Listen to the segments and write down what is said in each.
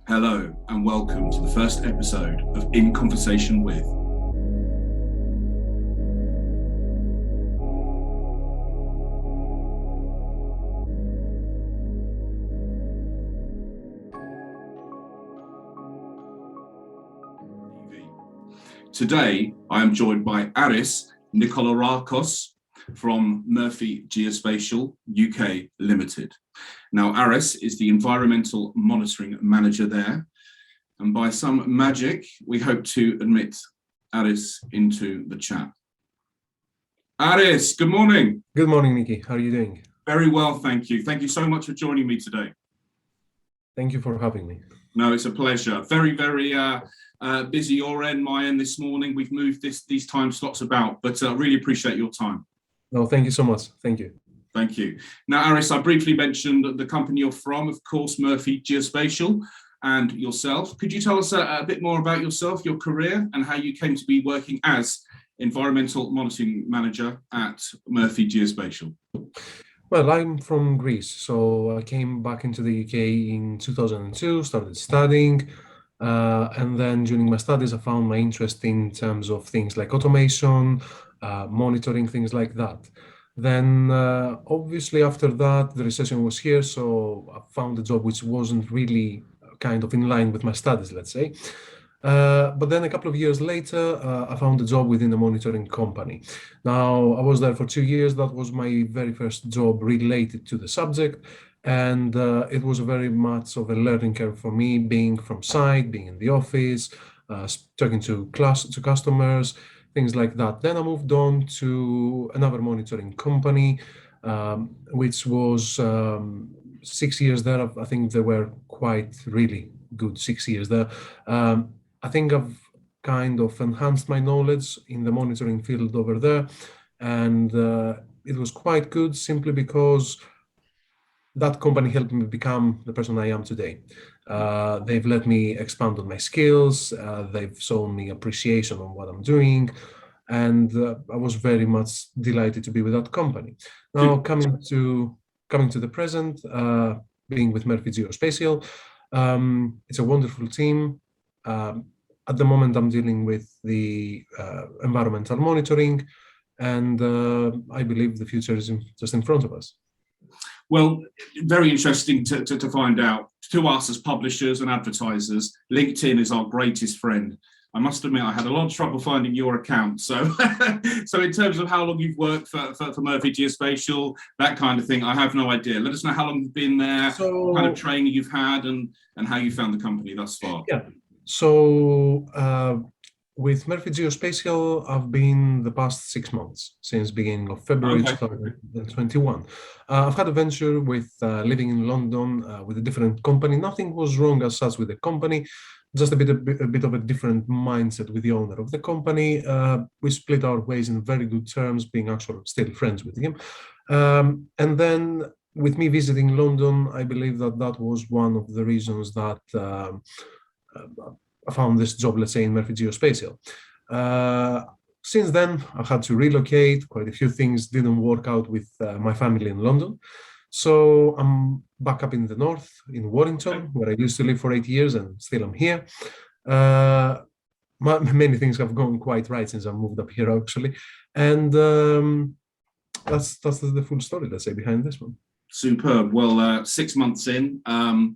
Hello and welcome to the first episode of In Conversation With. Today, I am joined by Aris, Nikolarakos from Murphy Geospatial UK Limited. Now, Aris is the Environmental Monitoring Manager there, and by some magic, we hope to admit Aris into the chat. Aris, good morning. Good morning, Nikki. How are you doing? Very well, thank you. Thank you so much for joining me today. Thank you for having me. No, it's a pleasure. Very busy your end, my end this morning. We've moved these time slots about, but I really appreciate your time. No, thank you so much. Thank you. Thank you. Now, Aris, I briefly mentioned the company you're from, of course, Murphy Geospatial, and yourself. Could you tell us a bit more about yourself, your career, and how you came to be working as Environmental Monitoring Manager at Murphy Geospatial? Well, I'm from Greece, so I came back into the UK in 2002, started studying, and then during my studies, I found my interest in terms of things like automation, monitoring, things like that. Then, obviously, after that, the recession was here, so I found a job which wasn't really kind of in line with my studies, let's say. But then a couple of years later, I found a job within a monitoring company. Now, I was there for 2 years. That was my very first job related to the subject. And it was very much of a learning curve for me, being from site, being in the office, talking to customers, things like that. Then I moved on to another monitoring company, which was 6 years there. I think they were quite really good 6 years there. I think I've kind of enhanced my knowledge in the monitoring field over there, and it was quite good simply because that company helped me become the person I am today. They've let me expand on my skills. They've shown me appreciation on what I'm doing, and I was very much delighted to be with that company. Now, coming to the present, being with Murphy Geospatial, it's a wonderful team. At the moment, I'm dealing with the environmental monitoring, and I believe the future is just in front of us. Well, very interesting to find out. To us as publishers and advertisers, LinkedIn is our greatest friend. I must admit, I had a lot of trouble finding your account. So, so in terms of how long you've worked for Murphy Geospatial, that kind of thing, I have no idea. Let us know how long you've been there, what kind of training you've had, and how you found the company thus far. Yeah. So with Murphy Geospatial, I've been the past 6 months, since beginning of February 2021. I've had a venture with living in London with a different company. Nothing was wrong as such with the company, just a bit of a different mindset with the owner of the company. We split our ways in very good terms, being actually still friends with him. And then with me visiting London, I believe that was one of the reasons that I found this job, let's say, in Murphy Geospatial. Since then, I've had to relocate. Quite a few things didn't work out with my family in London. So I'm back up in the north, in Warrington, where I used to live for 8 years, and still I'm here. Many things have gone quite right since I moved up here, actually. And that's the full story, let's say, behind this one. Superb. Well, 6 months in,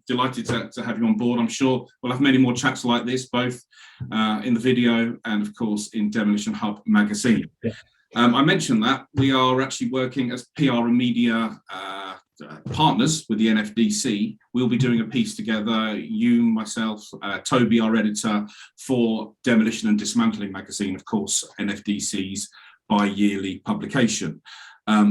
delighted to have you on board. I'm sure we'll have many more chats like this, both in the video and, of course, in Demolition Hub magazine. Yeah. I mentioned that we are actually working as PR and media partners with the NFDC. We'll be doing a piece together, you, myself, Toby, our editor, for Demolition and Dismantling magazine, of course, NFDC's bi-yearly publication.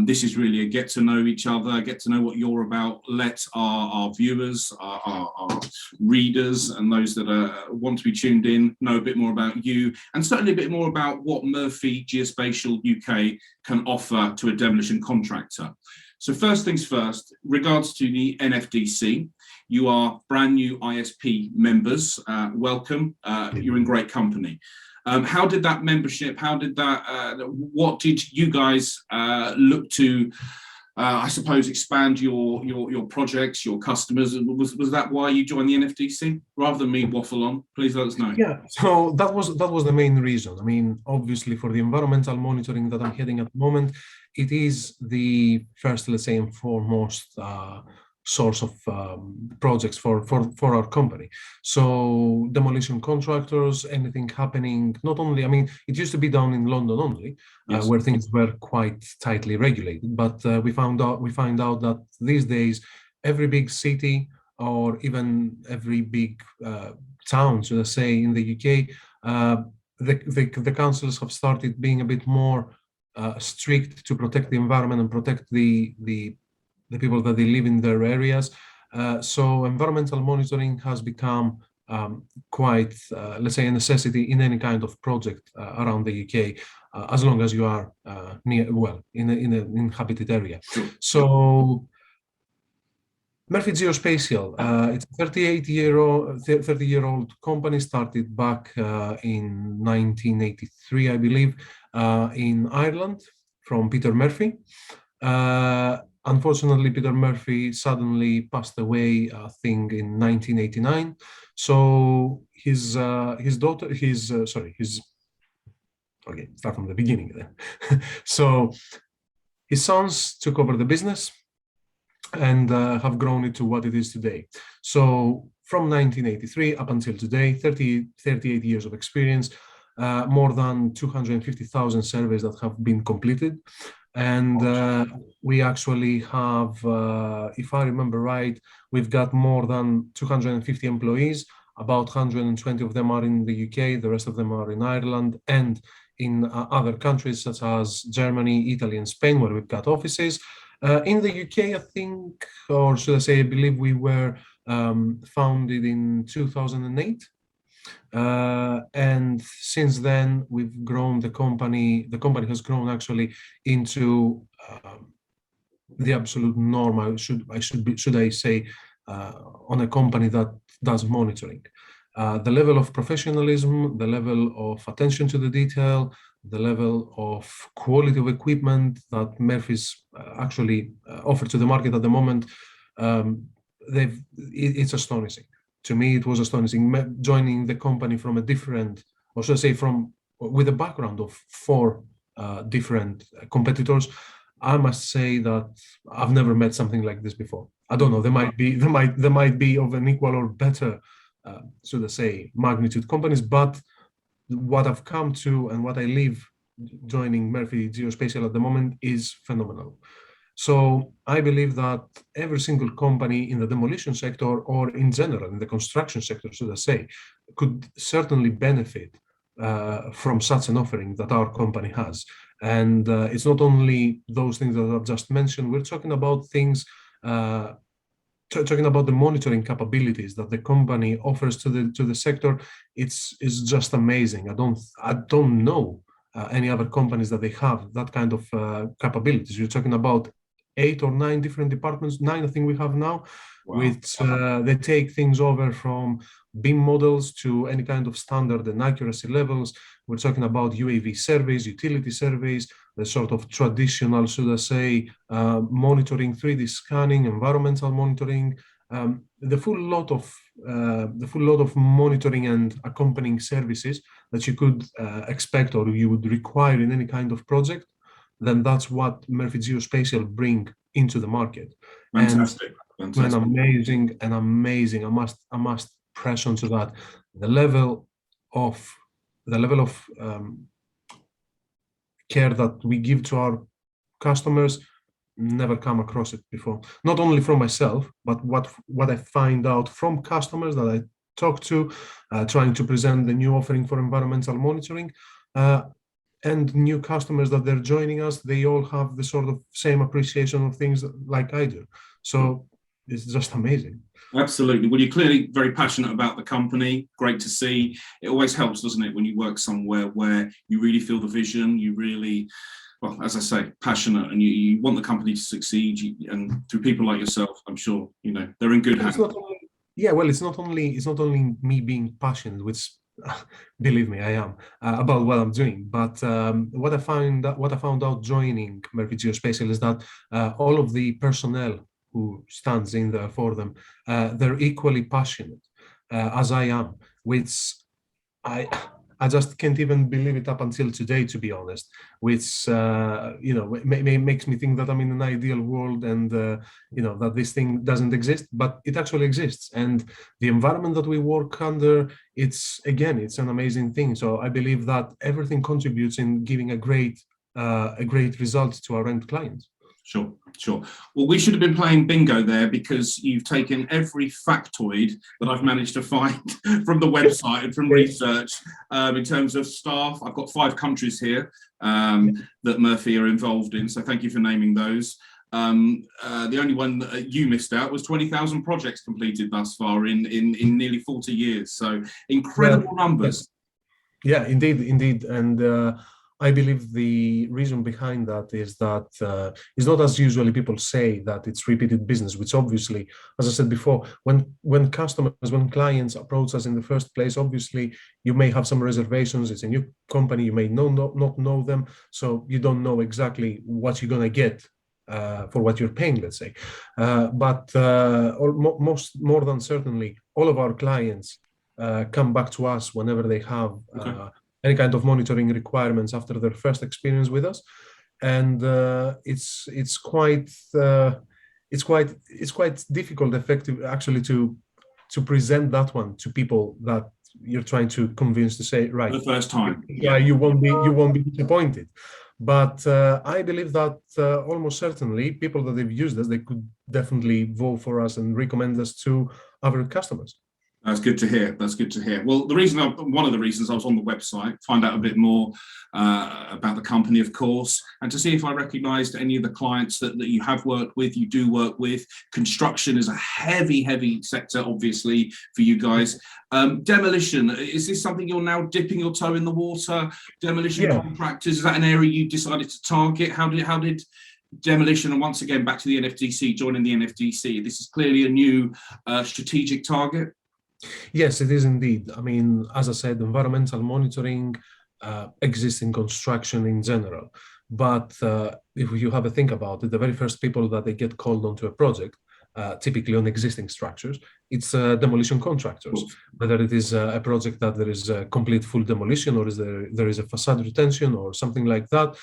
This is really a get to know each other, get to know what you're about. Let our viewers, our readers, and those that want to be tuned in know a bit more about you, and certainly a bit more about what Murphy Geospatial UK can offer to a demolition contractor. So first things first, regards to the NFDC, you are brand new ISP members. Welcome. You're in great company. How did that membership, what did you guys look to I suppose, expand your projects, your customers? Was that why you joined the NFDC? Rather than me waffle on, please let us know. Yeah, so that was the main reason. I mean, obviously, for the environmental monitoring that I'm heading at the moment, it is the first, let's say, and foremost source of projects for our company. So demolition contractors, anything happening, not only, I mean, it used to be done in London only, Yes. where things were quite tightly regulated. But we find out that these days, every big city or even every big town, should I say, in the UK, the councils have started being a bit more strict to protect the environment and protect the people that they live in their areas. So environmental monitoring has become quite, let's say, a necessity in any kind of project around the UK, as long as you are in an inhabited area. So Murphy Geospatial, it's a 30-year-old company, started back in 1983, I believe, in Ireland from Peter Murphy. Unfortunately, Peter Murphy suddenly passed away, I think, in 1989. So his daughter, okay, start from the beginning then. So his sons took over the business and have grown it to what it is today. So from 1983 up until today, 38 years of experience, more than 250,000 surveys that have been completed. And we actually have, if I remember right, we've got more than 250 employees. About 120 of them are in the UK, the rest of them are in Ireland and in other countries such as Germany, Italy, and Spain, where we've got offices. In the UK, I think, or should I say, I believe we were founded in 2008. And since then, we've grown the company. The company has grown actually into the absolute norm. Should I say, on a company that does monitoring. The level of professionalism, the level of attention to the detail, the level of quality of equipment that Murphy's actually offer to the market at the moment, it's astonishing. To me, it was astonishing. Joining the company from a different, or should I say, with a background of 4 different competitors, I must say that I've never met something like this before. I don't know. There might be of an equal or better, should I say, magnitude companies, but what I've come to and what I live joining Murphy Geospatial at the moment is phenomenal. So I believe that every single company in the demolition sector or in general in the construction sector, should I say, could certainly benefit from such an offering that our company has. And it's not only those things that I've just mentioned. We're talking about things, talking about the monitoring capabilities that the company offers to the sector. It's just amazing. I don't know any other companies that they have that kind of capabilities. You're talking about 8 or 9 different departments, 9 I think we have now. Wow. Which they take things over from BIM models to any kind of standard and accuracy levels. We're talking about UAV surveys, utility surveys, the sort of traditional, should I say, monitoring, 3D scanning, environmental monitoring, the full lot of monitoring and accompanying services that you could expect or you would require in any kind of project. Then that's what Murphy Geospatial bring into the market. Fantastic. And amazing. I must press on to that. The level of care that we give to our customers, never come across it before. Not only from myself, but what I find out from customers that I talk to, trying to present the new offering for environmental monitoring, and new customers that they're joining us, they all have the sort of same appreciation of things like I do. So it's just amazing. Absolutely. Well, you're clearly very passionate about the company. Great to see. It always helps, doesn't it, when you work somewhere where you really feel the vision, you really, well, as I say, passionate, and you want the company to succeed. And through people like yourself, I'm sure, they're in good hands. It's not only me being passionate, which believe me, I am about what I'm doing. But what I found out joining Murphy Geospatial is that all of the personnel who stands in there for them, they're equally passionate as I am, which I I just can't even believe it up until today, to be honest. Which makes me think that I'm in an ideal world, and that this thing doesn't exist, but it actually exists. And the environment that we work under, it's an amazing thing. So I believe that everything contributes in giving a great result to our end clients. Sure, sure. Well, we should have been playing bingo there, because you've taken every factoid that I've managed to find from the website and from research in terms of staff. I've got 5 countries here that Murphy are involved in, so thank you for naming those. The only one that you missed out was 20,000 projects completed thus far in nearly 40 years. So incredible numbers. Yeah, indeed. And I believe the reason behind that is that it's not as usually people say that it's repeated business, which obviously, as I said before, when clients approach us in the first place, obviously you may have some reservations. It's a new company, you may not know them, so you don't know exactly what you're gonna get for what you're paying, let's say. But more than certainly, all of our clients come back to us whenever they have any kind of monitoring requirements after their first experience with us, and it's quite difficult, effective actually, to present that one to people that you're trying to convince to say, right, for the first time, you won't be disappointed. But I believe that almost certainly people that they've used us, they could definitely vote for us and recommend us to other customers. That's good to hear. That's good to hear. Well, one of the reasons I was on the website, find out a bit more about the company, of course, and to see if I recognised any of the clients that you have worked with, you do work with. Construction is a heavy sector, obviously, for you guys. Demolition, is this something you're now dipping your toe in the water? Demolition contractors, is that an area you decided to target? How did Demolition, and once again back to the NFDC, joining the NFDC, this is clearly a new strategic target? Yes, it is indeed. I mean, as I said, environmental monitoring exists in construction in general. But if you have a think about it, the very first people that they get called onto a project, typically on existing structures, it's demolition contractors. Whether it is a project that there is a complete full demolition, or there is a facade retention or something like that,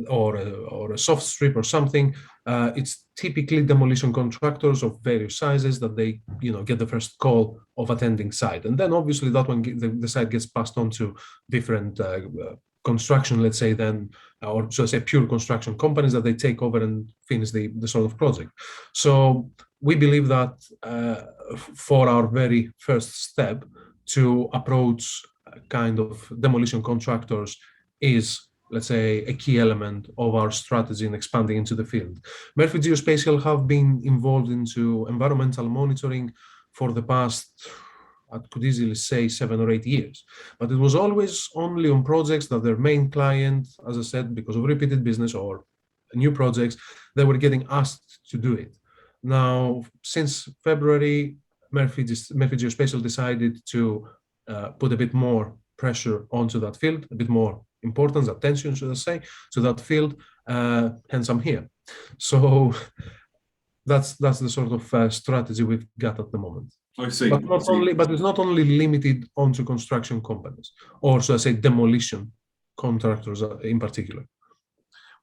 or a soft strip or something, it's typically demolition contractors of various sizes that they get the first call of attending site, and then obviously that one the site gets passed on to different construction, let's say, then, or so say pure construction companies that they take over and finish the sort of project. So we believe that for our very first step to approach kind of demolition contractors is, let's say, a key element of our strategy in expanding into the field. Murphy Geospatial have been involved into environmental monitoring for the past, I could easily say, 7 or 8 years. But it was always only on projects that their main client, as I said, because of repeated business or new projects, they were getting asked to do it. Now, since February, Murphy Geospatial decided to put a bit more pressure onto that field, a bit more importance, attention, should I say, to that field, hence I'm here. So that's the sort of strategy we've got at the moment. I see. But it's not only limited onto construction companies, or so I say demolition contractors in particular.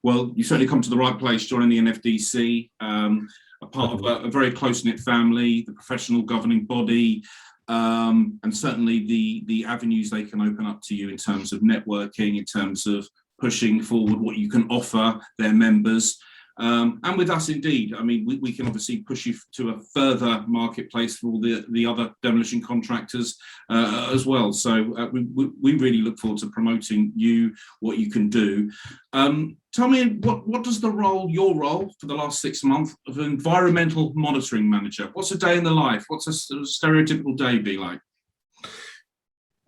Well, you certainly come to the right place, joining the NFDC, a part of a very close-knit family, the professional governing body, and certainly the avenues they can open up to you in terms of networking, in terms of pushing forward what you can offer their members. And with us, indeed, I mean, we can obviously push you to a further marketplace for all the other demolition contractors as well. So we really look forward to promoting you, what you can do. Tell me, what does your role for the last 6 months of environmental monitoring manager, what's a day in the life? What's a stereotypical day be like?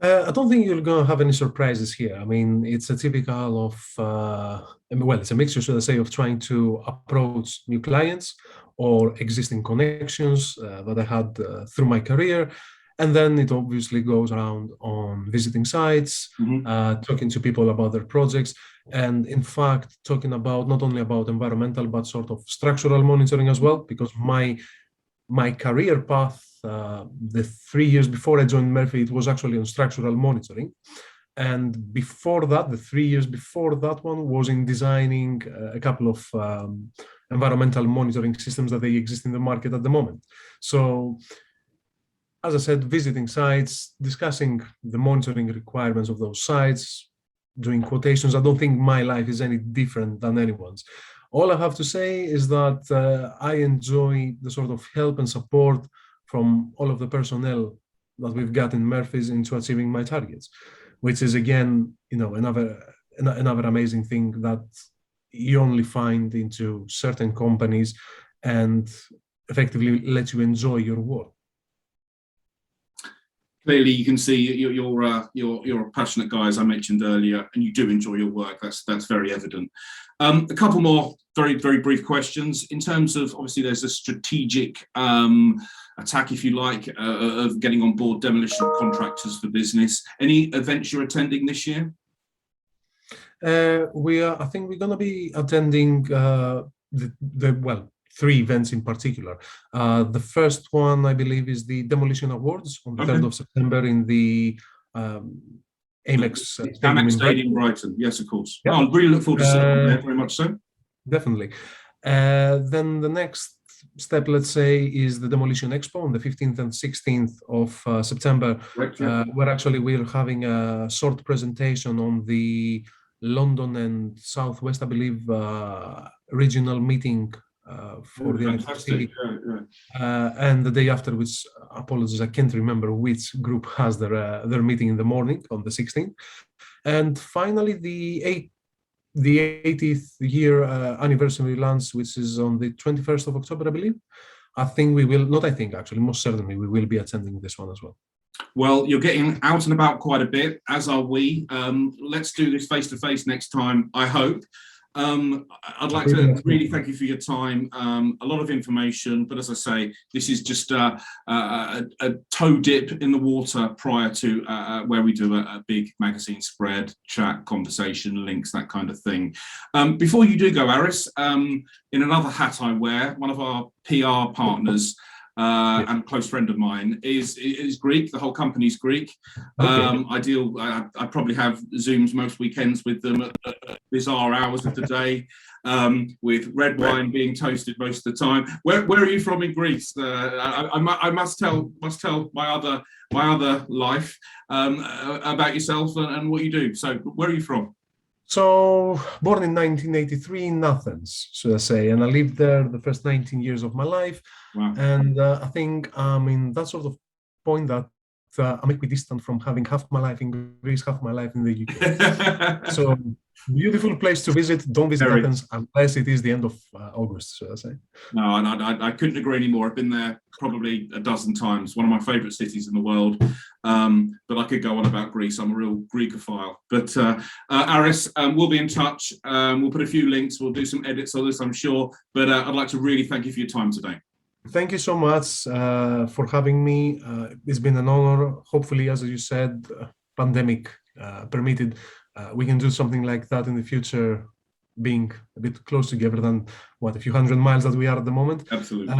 I don't think you're going to have any surprises here. I mean, it's a typical of, well, it's a mixture, should I say, of trying to approach new clients or existing connections that I had through my career, And then it obviously goes around on visiting sites, talking to people about their projects, and in fact, talking about not only about environmental, but sort of structural monitoring as well, because my career path, the 3 years before I joined Murphy, it was actually on structural monitoring. And before that, the 3 years before that one was in designing a couple of environmental monitoring systems that they exist in the market at the moment. So, as I said, visiting sites, discussing the monitoring requirements of those sites, doing quotations. I don't think my life is any different than anyone's. All I have to say is that I enjoy the sort of help and support from all of the personnel that we've got in Murphy's into achieving my targets, which is again, another amazing thing that you only find into certain companies and effectively lets you enjoy your work. Clearly, you can see you're a passionate guy, as I mentioned earlier, and you do enjoy your work. That's very evident. A couple more very brief questions. In terms of, obviously, there's a strategic attack, if you like, of getting on board demolition contractors for business. Any events you're attending this year? I think we're going to be attending three events in particular. The first one, I believe, is the Demolition Awards on the 3rd of September in the Amex Stadium in Brighton. Yes, of course. Yeah. I really look forward to seeing you there, very much so. Definitely. Then the next step, let's say, is the Demolition Expo on the 15th and 16th of September, where actually we're having a short presentation on the London and Southwest, I believe, regional meeting for the NFDC. And the day after, which, apologies, I can't remember which group has their meeting in the morning on the 16th. And finally, the 80th year anniversary launch, which is on the 21st of October, I believe. Most certainly we will be attending this one as well. Well, you're getting out and about quite a bit, as are we. Let's do this face-to-face next time, I hope. I'd like to really thank you for your time. A lot of information, but as I say, this is just a toe dip in the water prior to where we do a big magazine spread, chat, conversation, links, that kind of thing. Before you do go, Aris, in another hat I wear, one of our PR partners, and a close friend of mine is Greek. The whole company's Greek. I probably have Zooms most weekends with them at bizarre hours of the day, with red wine being toasted most of the time. Where are you from in Greece? I must tell my other life about yourself and what you do. So where are you from? So, born in 1983 in Athens, should I say, and I lived there the first 19 years of my life. Wow. And I think I'm in that sort of point that I'm equidistant from having half my life in Greece, half my life in the UK. So, beautiful place to visit. Don't visit Athens unless it is the end of August, should I say. No, and I couldn't agree anymore. I've been there probably a dozen times. One of my favourite cities in the world. But I could go on about Greece. I'm a real Greekophile. But Aris, we'll be in touch. We'll put a few links. We'll do some edits on this, I'm sure. But I'd like to really thank you for your time today. Thank you so much for having me. It's been an honor. Hopefully, as you said, pandemic permitted, we can do something like that in the future, being a bit close together than a few hundred miles that we are at the moment. Absolutely.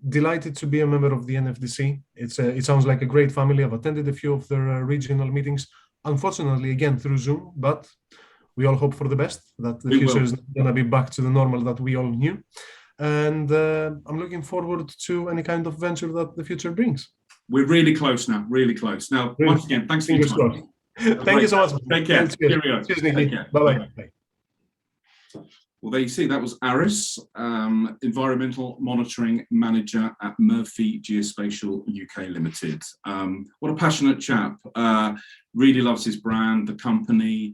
Delighted to be a member of the NFDC. It sounds like a great family. I've attended a few of their regional meetings, unfortunately, again, through Zoom, but we all hope for the best, that the future is going to be back to the normal that we all knew. And I'm looking forward to any kind of venture that the future brings. We're really close now, really close. Now, once again, thanks for your time. Thank you so much. Take care. Cheerio. Cheers, Nicky. Bye-bye. Well, there you see, that was Aris, Environmental Monitoring Manager at Murphy Geospatial UK Limited. What a passionate chap. Really loves his brand, the company.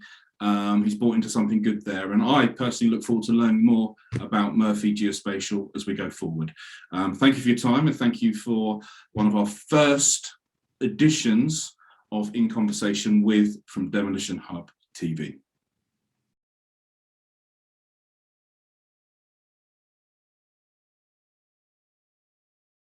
He's bought into something good there. And I personally look forward to learning more about Murphy Geospatial as we go forward. Thank you for your time, and thank you for one of our first editions of In Conversation with from Demolition Hub TV.